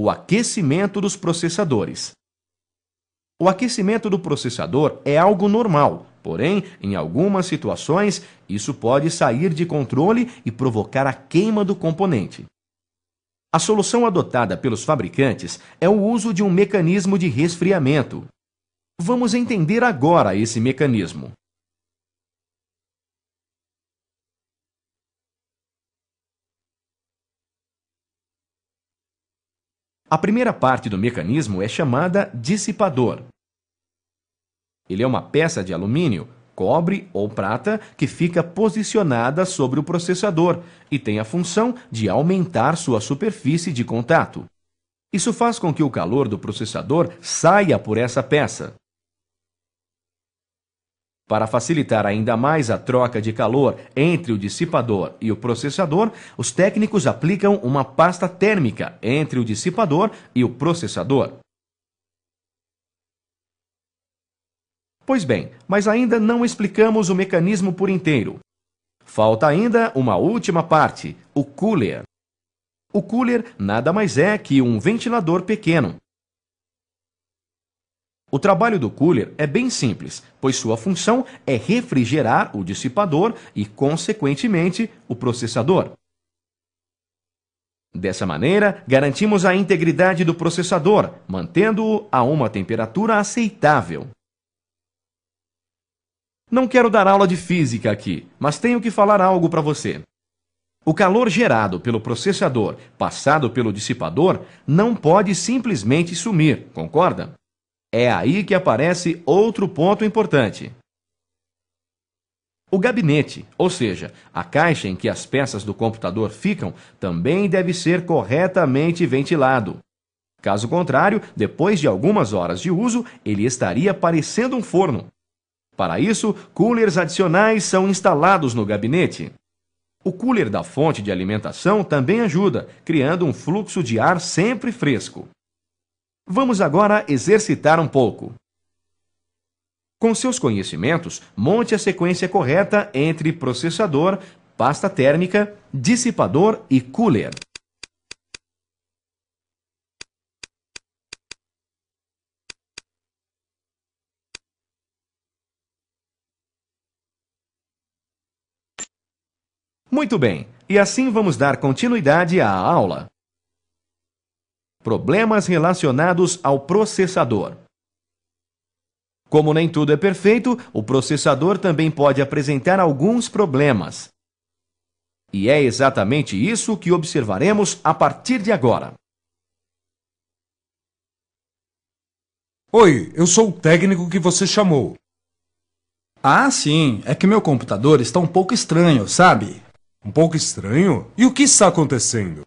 o aquecimento dos processadores. O aquecimento do processador é algo normal, porém, em algumas situações, isso pode sair de controle e provocar a queima do componente. A solução adotada pelos fabricantes é o uso de um mecanismo de resfriamento. Vamos entender agora esse mecanismo. A primeira parte do mecanismo é chamada dissipador. Ele é uma peça de alumínio, cobre ou prata que fica posicionada sobre o processador e tem a função de aumentar sua superfície de contato. Isso faz com que o calor do processador saia por essa peça. Para facilitar ainda mais a troca de calor entre o dissipador e o processador, os técnicos aplicam uma pasta térmica entre o dissipador e o processador. Pois bem, mas ainda não explicamos o mecanismo por inteiro. Falta ainda uma última parte, o cooler. O cooler nada mais é que um ventilador pequeno. O trabalho do cooler é bem simples, pois sua função é refrigerar o dissipador e, consequentemente, o processador. Dessa maneira, garantimos a integridade do processador, mantendo-o a uma temperatura aceitável. Não quero dar aula de física aqui, mas tenho que falar algo para você. O calor gerado pelo processador passado pelo dissipador não pode simplesmente sumir, concorda? É aí que aparece outro ponto importante. O gabinete, ou seja, a caixa em que as peças do computador ficam, também deve ser corretamente ventilado. Caso contrário, depois de algumas horas de uso, ele estaria parecendo um forno. Para isso, coolers adicionais são instalados no gabinete. O cooler da fonte de alimentação também ajuda, criando um fluxo de ar sempre fresco. Vamos agora exercitar um pouco. Com seus conhecimentos, monte a sequência correta entre processador, pasta térmica, dissipador e cooler. Muito bem, e assim vamos dar continuidade à aula. Problemas relacionados ao processador. Como nem tudo é perfeito, o processador também pode apresentar alguns problemas. E é exatamente isso que observaremos a partir de agora. Oi, eu sou o técnico que você chamou. Ah, sim, é que meu computador está um pouco estranho, sabe? Um pouco estranho? E o que está acontecendo?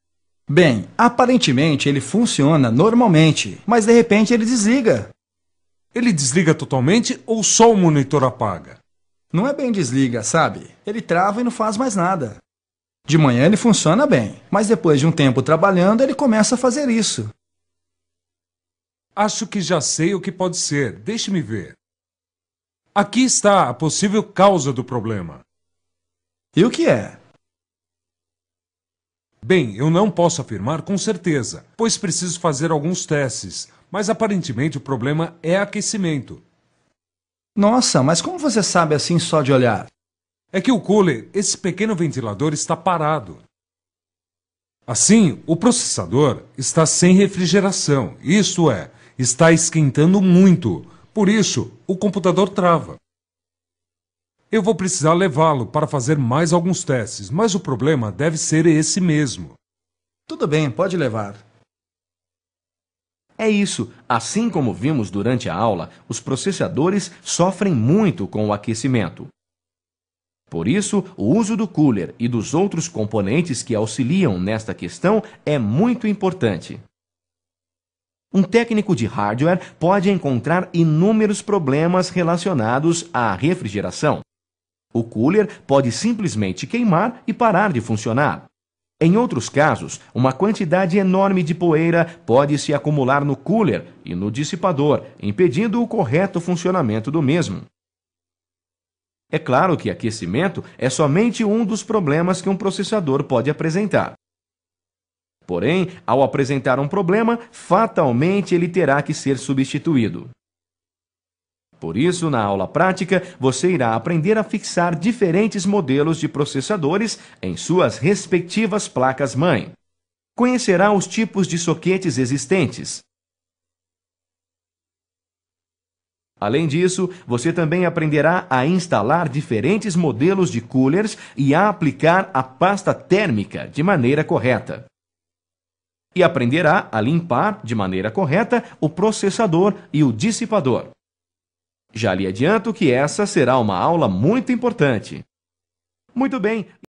Bem, aparentemente ele funciona normalmente, mas de repente ele desliga. Ele desliga totalmente ou só o monitor apaga? Não é bem desliga, sabe? Ele trava e não faz mais nada. De manhã ele funciona bem, mas depois de um tempo trabalhando ele começa a fazer isso. Acho que já sei o que pode ser. Deixe-me ver. Aqui está a possível causa do problema. E o que é? Bem, eu não posso afirmar com certeza, pois preciso fazer alguns testes, mas aparentemente o problema é aquecimento. Nossa, mas como você sabe assim só de olhar? É que o cooler, esse pequeno ventilador, está parado. Assim, o processador está sem refrigeração, isto é, está esquentando muito. Por isso, o computador trava. Eu vou precisar levá-lo para fazer mais alguns testes, mas o problema deve ser esse mesmo. Tudo bem, pode levar. É isso. Assim como vimos durante a aula, os processadores sofrem muito com o aquecimento. Por isso, o uso do cooler e dos outros componentes que auxiliam nesta questão é muito importante. Um técnico de hardware pode encontrar inúmeros problemas relacionados à refrigeração. O cooler pode simplesmente queimar e parar de funcionar. Em outros casos, uma quantidade enorme de poeira pode se acumular no cooler e no dissipador, impedindo o correto funcionamento do mesmo. É claro que aquecimento é somente um dos problemas que um processador pode apresentar. Porém, ao apresentar um problema, fatalmente ele terá que ser substituído. Por isso, na aula prática, você irá aprender a fixar diferentes modelos de processadores em suas respectivas placas-mãe. Conhecerá os tipos de soquetes existentes. Além disso, você também aprenderá a instalar diferentes modelos de coolers e a aplicar a pasta térmica de maneira correta. E aprenderá a limpar de maneira correta o processador e o dissipador. Já lhe adianto que essa será uma aula muito importante. Muito bem.